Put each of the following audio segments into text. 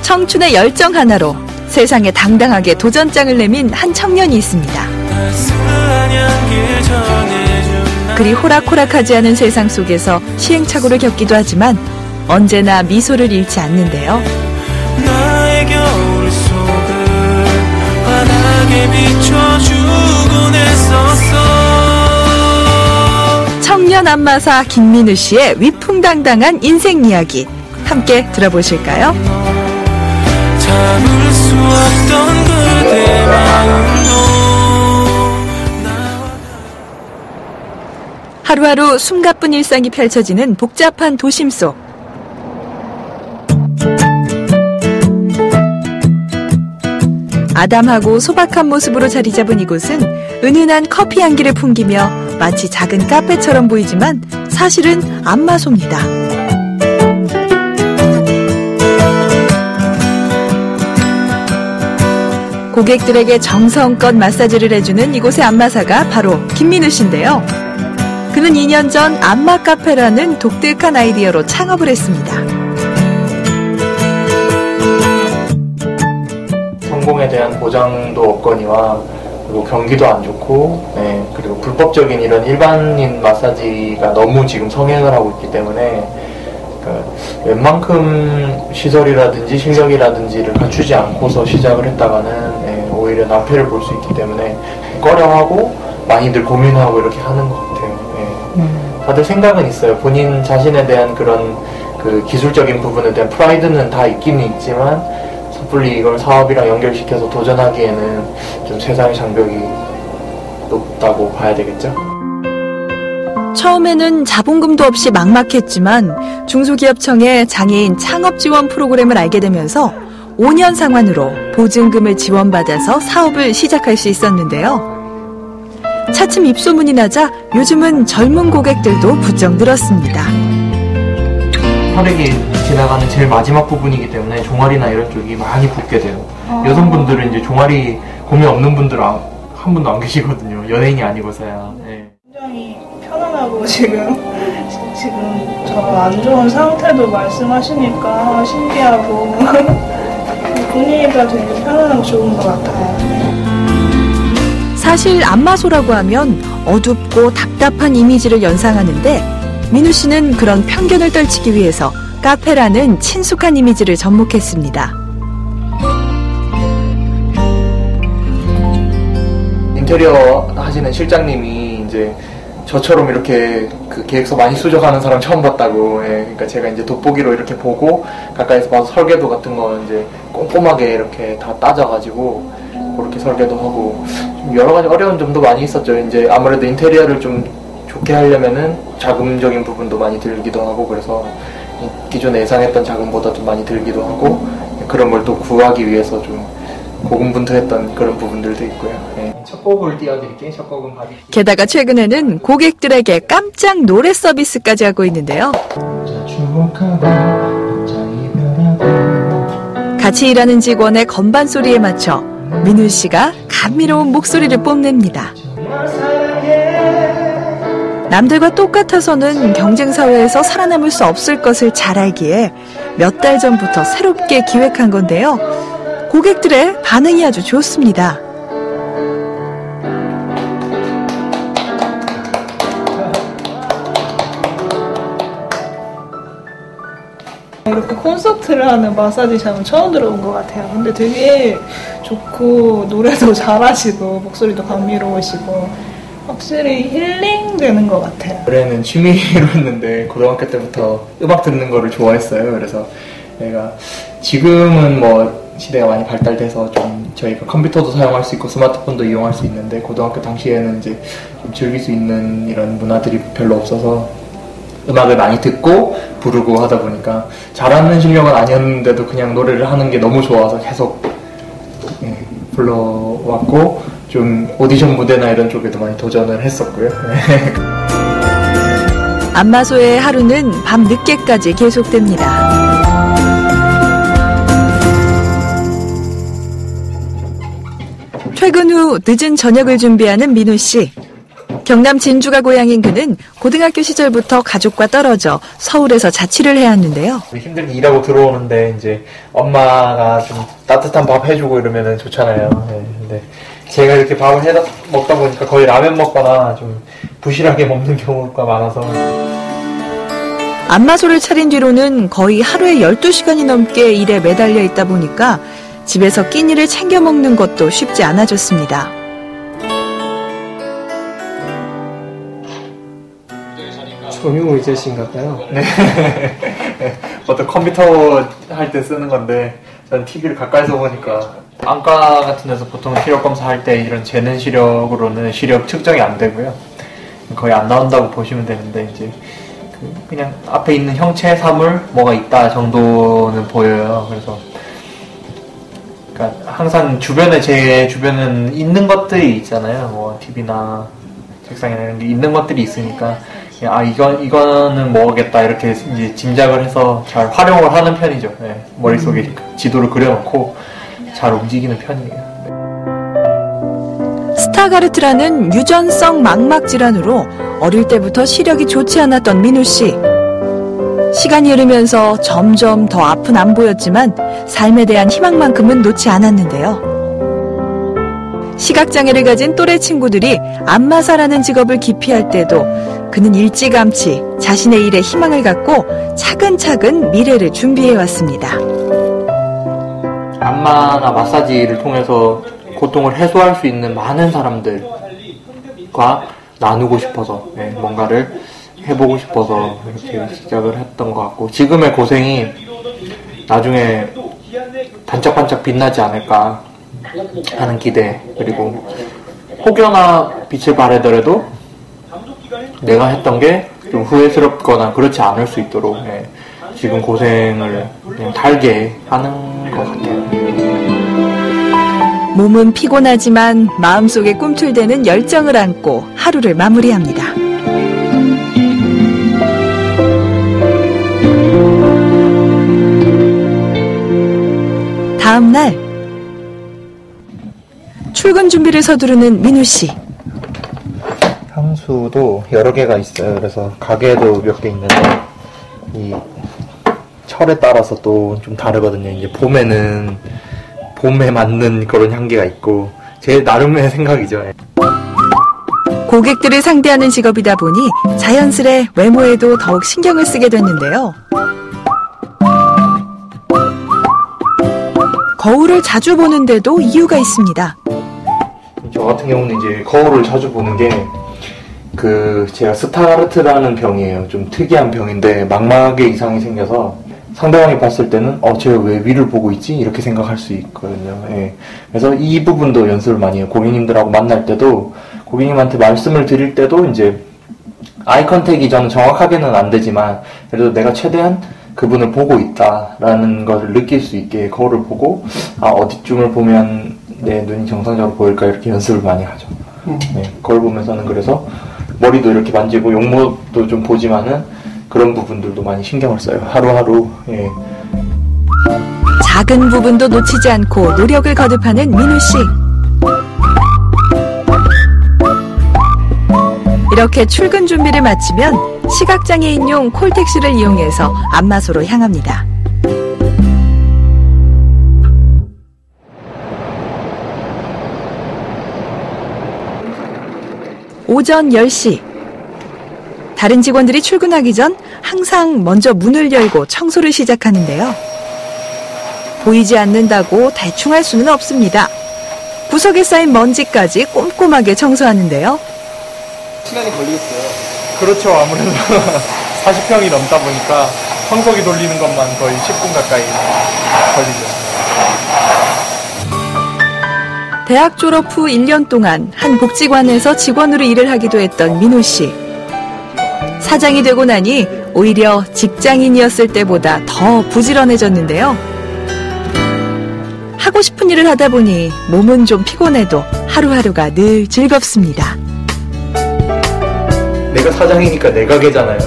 청춘의 열정 하나로 세상에 당당하게 도전장을 내민 한 청년이 있습니다. 그리 호락호락하지 않은 세상 속에서 시행착오를 겪기도 하지만 언제나 미소를 잃지 않는데요. 나의 겨울 속을 환하게 비춰주곤 했었어. 청년 안마사 김민우 씨의 위풍당당한 인생 이야기 함께 들어보실까요? 참을 수 없던 그대 마음도 하루하루 숨가쁜 일상이 펼쳐지는 복잡한 도심 속. 아담하고 소박한 모습으로 자리 잡은 이곳은 은은한 커피 향기를 풍기며 마치 작은 카페처럼 보이지만 사실은 안마소입니다. 고객들에게 정성껏 마사지를 해주는 이곳의 안마사가 바로 김민우 씨인데요. 그는 2년 전 안마 카페라는 독특한 아이디어로 창업을 했습니다. 성공에 대한 보장도 없거니와 그리고 경기도 안 좋고 그리고 불법적인 이런 일반인 마사지가 너무 지금 성행을 하고 있기 때문에 웬만큼 시설이라든지 실력이라든지를 갖추지 않고서 시작을 했다가는 오히려 낭패를 볼 수 있기 때문에 꺼려하고 많이들 고민하고 이렇게 하는 것 같아요. 다들 생각은 있어요. 본인 자신에 대한 그런 그 기술적인 부분에 대한 프라이드는 다 있기는 있지만 섣불리 이걸 사업이랑 연결시켜서 도전하기에는 좀 세상의 장벽이 높다고 봐야 되겠죠. 처음에는 자본금도 없이 막막했지만 중소기업청의 장애인 창업 지원 프로그램을 알게 되면서 5년 상환으로 보증금을 지원받아서 사업을 시작할 수 있었는데요. 차츰 입소문이 나자 요즘은 젊은 고객들도 부쩍 늘었습니다. 혈액이 지나가는 제일 마지막 부분이기 때문에 종아리나 이런 쪽이 많이 붓게 돼요. 여성분들은 이제 종아리 고민 없는 분들은 한 분도 안 계시거든요. 연예인이 아니고서야. 굉장히 편안하고 지금 저 안 좋은 상태도 말씀하시니까 신기하고 분위기가 되게 편안하고 좋은 것 같아요. 사실 안마소라고 하면 어둡고 답답한 이미지를 연상하는데 민우 씨는 그런 편견을 떨치기 위해서 카페라는 친숙한 이미지를 접목했습니다. 인테리어 하시는 실장님이 이제 저처럼 이렇게 그 계획서 많이 수정하는 사람 처음 봤다고. 그러니까 제가 이제 돋보기로 이렇게 보고 가까이서 봐서 설계도 같은 거 이제 꼼꼼하게 이렇게 다 따져가지고 그렇게 설계도 하고 좀 여러 가지 어려운 점도 많이 있었죠. 이제 아무래도 인테리어를 좀 좋게 하려면은 자금적인 부분도 많이 들기도 하고 그래서 기존에 예상했던 자금보다 좀 많이 들기도 하고 그런 걸 또 구하기 위해서 좀 고군분투했던 그런 부분들도 있고요. 첫 곡을 띄워드릴게요. 첫 곡은 바비. 게다가 최근에는 고객들에게 깜짝 노래 서비스까지 하고 있는데요. 같이 일하는 직원의 건반 소리에 맞춰 민우 씨가 감미로운 목소리를 뽐냅니다. 남들과 똑같아서는 경쟁사회에서 살아남을 수 없을 것을 잘 알기에 몇 달 전부터 새롭게 기획한 건데요. 고객들의 반응이 아주 좋습니다. 이렇게 콘서트를 하는 마사지샵은 처음 들어본 것 같아요. 근데 되게 좋고 노래도 잘하시고 목소리도 감미로우시고 확실히 힐링되는 것 같아요. 노래는 취미로 했는데 고등학교 때부터 음악 듣는 거를 좋아했어요. 그래서 내가 지금은 뭐 시대가 많이 발달돼서 좀 저희가 컴퓨터도 사용할 수 있고 스마트폰도 이용할 수 있는데 고등학교 당시에는 이제 좀 즐길 수 있는 이런 문화들이 별로 없어서 음악을 많이 듣고 부르고 하다 보니까 잘하는 실력은 아니었는데도 그냥 노래를 하는 게 너무 좋아서 계속 불러왔고 좀 오디션 무대나 이런 쪽에도 많이 도전을 했었고요. 안마소의 하루는 밤 늦게까지 계속됩니다. 퇴근 후 늦은 저녁을 준비하는 민우 씨. 경남 진주가 고향인 그는 고등학교 시절부터 가족과 떨어져 서울에서 자취를 해왔는데요. 힘들게 일하고 들어오는데 이제 엄마가 좀 따뜻한 밥 해주고 이러면 좋잖아요. 네, 근데 제가 이렇게 밥을 해 먹다 보니까 거의 라면 먹거나 좀 부실하게 먹는 경우가 많아서. 안마소를 차린 뒤로는 거의 하루에 12시간이 넘게 일에 매달려 있다 보니까 집에서 끼니를 챙겨 먹는 것도 쉽지 않아졌습니다. 점유 의제신가 봐요. 네. 어떤 컴퓨터 할 때 쓰는 건데 저는 TV를 가까이서 보니까 안과 같은 데서 보통 시력 검사할 때 이런 재는 시력으로는 시력 측정이 안 되고요. 거의 안 나온다고 보시면 되는데 이제 그냥 앞에 있는 형체 사물 뭐가 있다 정도는 보여요. 그래서 그러니까 항상 제 주변은 있는 것들이 있잖아요. 뭐 TV나 책상이나 이런 게 있는 것들이 있으니까 이거는 뭐겠다 이렇게 이제 짐작을 해서 잘 활용을 하는 편이죠. 네, 머릿속에 지도를 그려놓고 잘 움직이는 편이에요. 스타가르트라는 유전성 망막 질환으로 어릴 때부터 시력이 좋지 않았던 민우 씨. 시간이 흐르면서 점점 더 앞은 안 보였지만 삶에 대한 희망만큼은 놓지 않았는데요. 시각장애를 가진 또래 친구들이 안마사라는 직업을 기피할 때도 그는 일찌감치 자신의 일에 희망을 갖고 차근차근 미래를 준비해왔습니다. 안마나 마사지를 통해서 고통을 해소할 수 있는 많은 사람들과 나누고 싶어서 뭔가를 해보고 싶어서 이렇게 시작을 했던 것 같고, 지금의 고생이 나중에 반짝반짝 빛나지 않을까 하는 기대, 그리고 혹여나 빛을 발하더라도 내가 했던 게 좀 후회스럽거나 그렇지 않을 수 있도록 지금 고생을 그냥 달게 하는 것 같아요. 몸은 피곤하지만 마음속에 꿈틀대는 열정을 안고 하루를 마무리합니다. 다음 날 출근 준비를 서두르는 민우 씨. 향수도 여러 개가 있어요. 그래서 가게도 몇 개 있는데 이 철에 따라서 또 좀 다르거든요. 이제 봄에는 봄에 맞는 그런 향기가 있고, 제 나름의 생각이죠. 고객들을 상대하는 직업이다 보니 자연스레 외모에도 더욱 신경을 쓰게 됐는데요. 거울을 자주 보는데도 이유가 있습니다. 저 같은 경우는 이제 거울을 자주 보는 게 제가 스타가르트라는 병이에요. 좀 특이한 병인데 망막에 이상이 생겨서 상대방이 봤을 때는 쟤가 왜 위를 보고 있지? 이렇게 생각할 수 있거든요. 그래서 이 부분도 연습을 많이 해요. 고객님들하고 만날 때도, 고객님한테 말씀을 드릴 때도 이제 아이 컨택이 저는 정확하게는 안 되지만 그래도 내가 최대한 그분을 보고 있다라는 것을 느낄 수 있게 거울을 보고 어디쯤을 보면 내 눈이 정상적으로 보일까 이렇게 연습을 많이 하죠. 거울 보면서는 그래서 머리도 이렇게 만지고 용모도 좀 보지만은 그런 부분들도 많이 신경을 써요. 하루하루. 작은 부분도 놓치지 않고 노력을 거듭하는 민우 씨. 이렇게 출근 준비를 마치면 시각장애인용 콜택시를 이용해서 안마소로 향합니다. 오전 10시. 다른 직원들이 출근하기 전 항상 먼저 문을 열고 청소를 시작하는데요. 보이지 않는다고 대충 할 수는 없습니다. 구석에 쌓인 먼지까지 꼼꼼하게 청소하는데요. 시간이 걸리겠어요. 그렇죠. 아무래도 40평이 넘다 보니까 청소기 돌리는 것만 거의 10분 가까이 걸리죠. 대학 졸업 후 1년 동안 한 복지관에서 직원으로 일을 하기도 했던 민우 씨. 사장이 되고 나니 오히려 직장인이었을 때보다 더 부지런해졌는데요. 하고 싶은 일을 하다 보니 몸은 좀 피곤해도 하루하루가 늘 즐겁습니다. 내가 사장이니까 내 가게잖아요.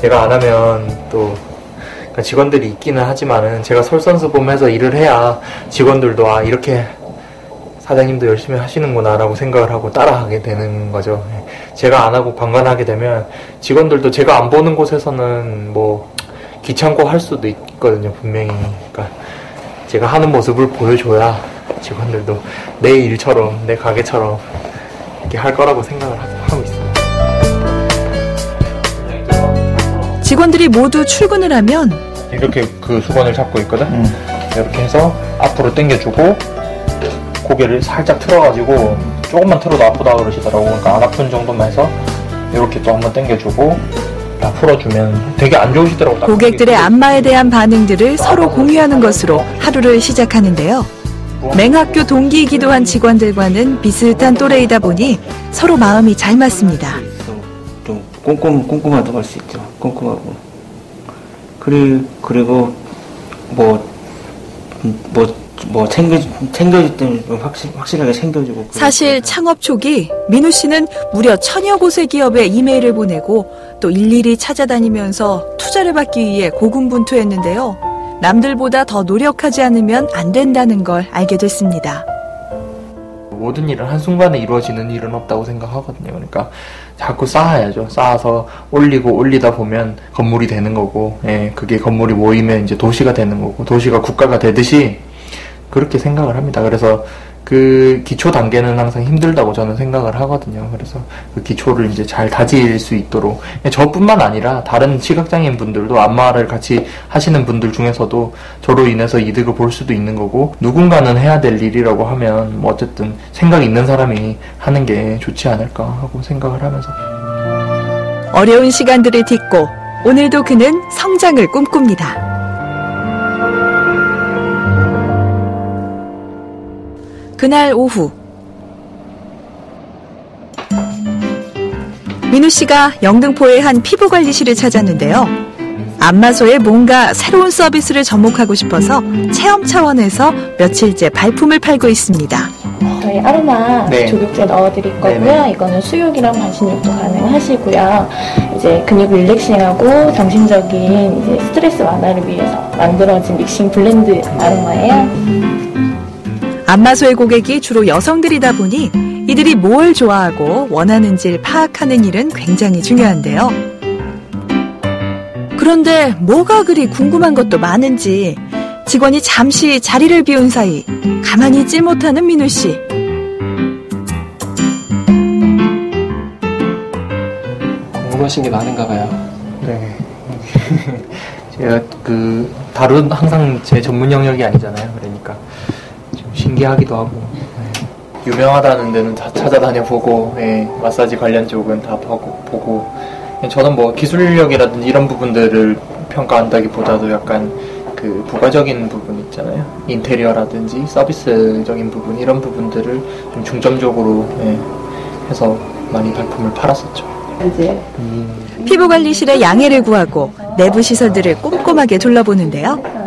제가 안 하면 또 직원들이 있기는 하지만은 제가 솔선수범해서 일을 해야 직원들도 이렇게 사장님도 열심히 하시는구나 라고 생각을 하고 따라하게 되는 거죠. 제가 안 하고 방관하게 되면 직원들도 제가 안 보는 곳에서는 뭐 귀찮고 할 수도 있거든요, 분명히. 그러니까 제가 하는 모습을 보여줘야 직원들도 내 일처럼, 내 가게처럼 이렇게 할 거라고 생각을 하고 있어요. 직원들이 모두 출근을 하면 이렇게 그 수건을 잡고 있거든? 이렇게 해서 앞으로 당겨주고 고개를 살짝 틀어가지고 조금만 틀어도 아프다 그러시더라고. 그러니까 안 아픈 정도만 해서 이렇게 또 한번 당겨주고 다 풀어주면 되게 안 좋으시더라고. 고객들의 안마에 대한 반응들을 서로 공유하는 것으로 하루를 시작하는데요. 맹학교 동기이기도 한 직원들과는 비슷한 또래이다 보니 서로 마음이 잘 맞습니다. 좀 꼼꼼하다고 할 수 있죠. 꼼꼼하고. 그리고 챙겨줄 때는 확실하게 챙겨주고. 사실 창업 초기 민우 씨는 무려 1000여 곳의 기업에 이메일을 보내고 또 일일이 찾아다니면서 투자를 받기 위해 고군분투했는데요. 남들보다 더 노력하지 않으면 안 된다는 걸 알게 됐습니다. 모든 일은 한순간에 이루어지는 일은 없다고 생각하거든요. 그러니까 자꾸 쌓아야죠. 쌓아서 올리다 보면 건물이 되는 거고, 그게 건물이 모이면 이제 도시가 되는 거고, 도시가 국가가 되듯이 그렇게 생각을 합니다. 그래서 그 기초 단계는 항상 힘들다고 저는 생각을 하거든요. 그래서 그 기초를 이제 잘 다질 수 있도록, 저뿐만 아니라 다른 시각장애인 분들도 안마를 같이 하시는 분들 중에서도 저로 인해서 이득을 볼 수도 있는 거고, 누군가는 해야 될 일이라고 하면 뭐 어쨌든 생각 있는 사람이 하는 게 좋지 않을까 하고 생각을 하면서. 어려운 시간들을 딛고 오늘도 그는 성장을 꿈꿉니다. 그날 오후 민우 씨가 영등포의 한 피부관리실을 찾았는데요. 안마소에 뭔가 새로운 서비스를 접목하고 싶어서 체험 차원에서 며칠째 발품을 팔고 있습니다. 저희 아로마 네. 조격제 넣어드릴 거고요. 네네. 이거는 수육이랑 반신욕도 가능하시고요. 이제 근육 릴렉싱하고 정신적인 이제 스트레스 완화를 위해서 만들어진 믹싱 블렌드 아로마예요. 안마소의 고객이 주로 여성들이다 보니 이들이 뭘 좋아하고 원하는지를 파악하는 일은 굉장히 중요한데요. 그런데 뭐가 그리 궁금한 것도 많은지 직원이 잠시 자리를 비운 사이 가만히 있질 못하는 민우 씨. 궁금하신 게 많은가 봐요. 네. 제가 다룬 항상 제 전문 영역이 아니잖아요. 그러니까 좀 신기하기도 하고, 유명하다는 데는 다 찾아다녀 보고, 마사지 관련 쪽은 다 보고, 저는 뭐 기술력이라든지 이런 부분들을 평가한다기보다도 약간 그 부가적인 부분 있잖아요. 인테리어라든지 서비스적인 부분, 이런 부분들을 좀 중점적으로 해서 많이 발품을 팔았었죠. 이제 피부관리실에 양해를 구하고 내부 시설들을 꼼꼼하게 둘러보는데요.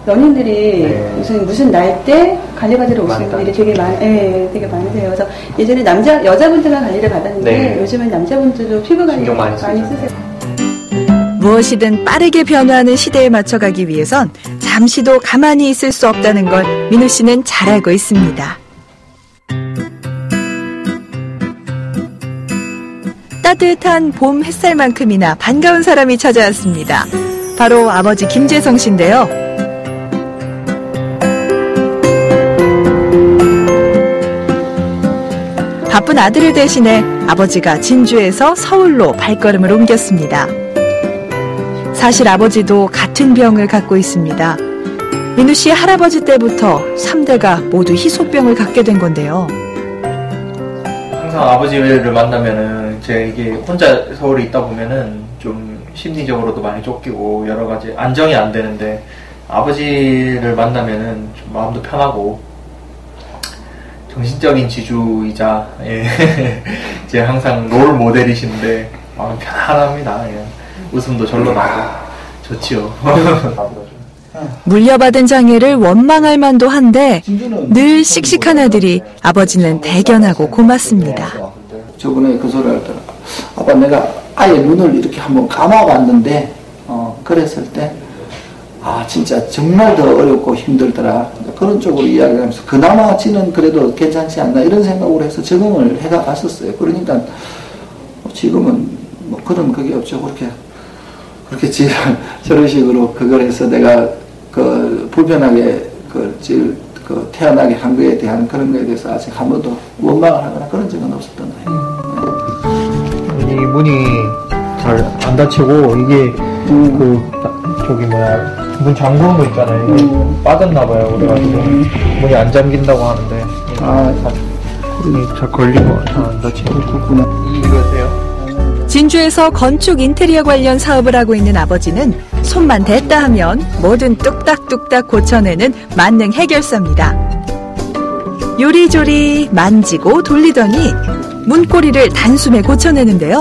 연인들이 무슨 날 때 관리받으러 오시는 분들이 되게 되게 많으세요. 그래서 예전에 여자분들만 관리를 받았는데 요즘은 남자분들도 피부 관리 신경 많이 쓰세요. 무엇이든 빠르게 변화하는 시대에 맞춰가기 위해선 잠시도 가만히 있을 수 없다는 걸 민우 씨는 잘 알고 있습니다. 따뜻한 봄 햇살만큼이나 반가운 사람이 찾아왔습니다. 바로 아버지 김재성 씨인데요. 바쁜 아들을 대신해 아버지가 진주에서 서울로 발걸음을 옮겼습니다. 사실 아버지도 같은 병을 갖고 있습니다. 민우 씨의 할아버지 때부터 3대가 모두 희소병을 갖게 된 건데요. 항상 아버지를 만나면은 이게 혼자 서울에 있다 보면은 좀 심리적으로도 많이 쫓기고 여러 가지 안정이 안 되는데, 아버지를 만나면은 좀 마음도 편하고 정신적인 지주이자 이제 항상 롤 모델이신데 마음 편안합니다. 웃음도 절로 나고 좋지요. 물려받은 장애를 원망할 만도 한데 늘 씩씩한 아들이 아버지는 대견하고 고맙습니다. 저번에 그 소리 하더라. 아빠 내가 아예 눈을 이렇게 한번 감아봤는데 그랬을 때 아 진짜 정말 더 어렵고 힘들더라 그런 쪽으로 이야기하면서 그나마 지는 그래도 괜찮지 않나 이런 생각으로 해서 적응을 해가 갔었어요. 그러니까 지금은 뭐 그런 그게 없죠. 그렇게 저런 식으로 그걸 해서 내가 그 불편하게 그 태어나게 한 거에 대한 그런 거에 대해서 아직 한 번도 원망을 하거나 그런 적은 없었던 거예요. 이 문이 잘 안 닫히고 이게 문 잠그는 거 있잖아요. 이게 빠졌나 봐요. 그래가지고 문이 안 잠긴다고 하는데 잘 걸리고 잘 안 닫히고 이거세요? 진주에서 건축 인테리어 관련 사업을 하고 있는 아버지는 손만 댔다 하면 뭐든 뚝딱뚝딱 고쳐내는 만능 해결사입니다. 요리조리 만지고 돌리더니 문고리를 단숨에 고쳐내는데요.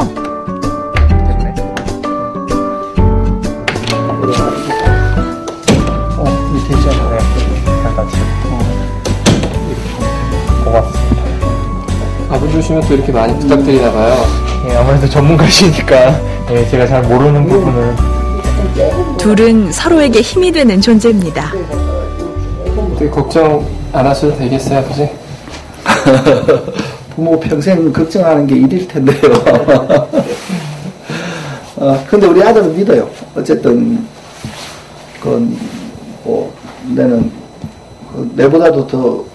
밑에 있잖아요. 잘 닫히고 고맙습니다. 아버지 오시면 또 이렇게 많이 부탁드리나 봐요. 예, 아무래도 전문가시니까 예, 제가 잘 모르는 부분은 둘은 서로에게 힘이 되는 존재입니다. 되게 걱정 안 하셔도 되겠어요, 아버지? 부모 평생 걱정하는 게 일일 텐데요. 근데 우리 아들은 믿어요. 어쨌든 그건 뭐 내는 내보다도 더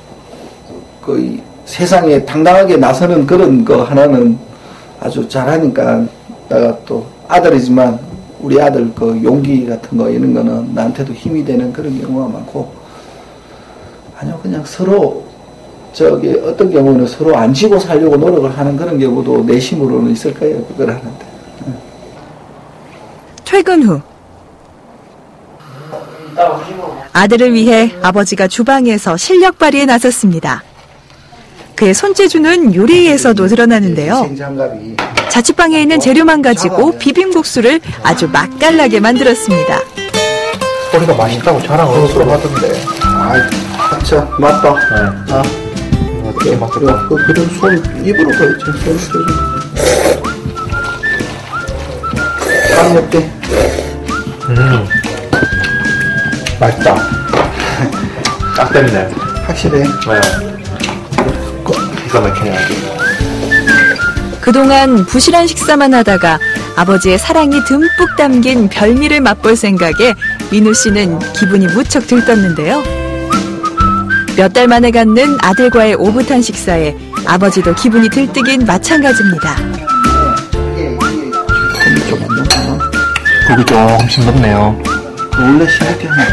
거의 세상에 당당하게 나서는 그런 거 하나는 아주 잘하니까 내가 또 아들이지만 우리 아들 그 용기 같은 거 이런 거는 나한테도 힘이 되는 그런 경우가 많고 아니요 그냥 서로 어떤 경우는 서로 안 지고 살려고 노력을 하는 그런 경우도 내심으로는 있을 거예요. 그걸 하는데. 퇴근 후 아들을 위해 아버지가 주방에서 실력 발휘에 나섰습니다. 그의 손재주는 요리에서도 드러나는데요. 생장갑이 자취방에 있는 재료만 가지고 비빔국수를 아주 맛깔나게 만들었습니다. 소리가 맛있다고 자랑을 서로 하던데. 아이 진짜 맞다. 네. 되게 맛있다. 그런 손 입으로 거있지 손 쓰죠. 땀 몇개 맛있다. 딱 됐네. 확실해. 네. 기가 막히네. 그동안 부실한 식사만 하다가 아버지의 사랑이 듬뿍 담긴 별미를 맛볼 생각에 민우 씨는 기분이 무척 들떴는데요. 몇 달 만에 갖는 아들과의 오붓한 식사에 아버지도 기분이 들뜨긴 마찬가지입니다. 국이 조금씩 넣네요. 원래 시럽게 하나.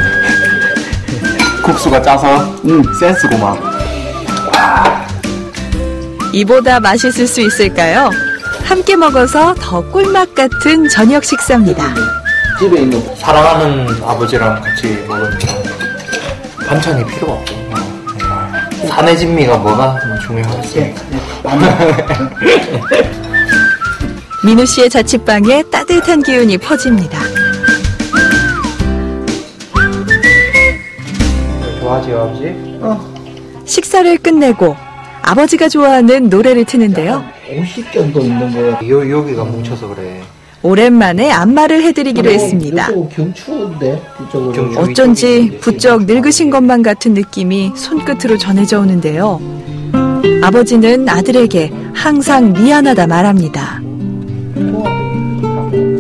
국수가 짜서 센스구만. 이보다 맛있을 수 있을까요? 함께 먹어서 더 꿀맛 같은 저녁 식사입니다. 집에 있는 사랑하는 아버지랑 같이 먹으니까 반찬이 필요가 없고 사내 진미가 뭐가 중요하겠습니까? 민우 씨의 자취방에 따뜻한 기운이 퍼집니다. 좋아하지 아버지? 식사를 끝내고 아버지가 좋아하는 노래를 트는데요. 50견도 있는 거야. 여기가 뭉쳐서 그래. 오랜만에 안마를 해드리기로 했습니다. 경추인데 이쪽으로. 어쩐지 부쩍 늙으신 것만 같은 느낌이 손끝으로 전해져 오는데요. 아버지는 아들에게 항상 미안하다 말합니다.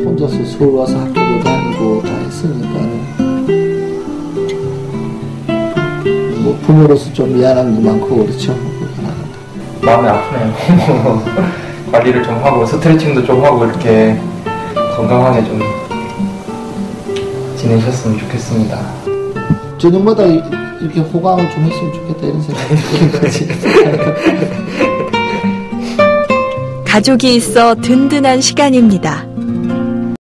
혼자서 서울 와서 학교도 다니고 다 했으니까 뭐 부모로서 좀 미안한 게 많고 그렇죠. 마음이 아프네요. 관리를 좀 하고 스트레칭도 좀 하고 이렇게 건강하게 좀 지내셨으면 좋겠습니다. 저녁마다 이렇게 호강을 좀 했으면 좋겠다 이런 생각이 들어요. 가족이 있어 든든한 시간입니다.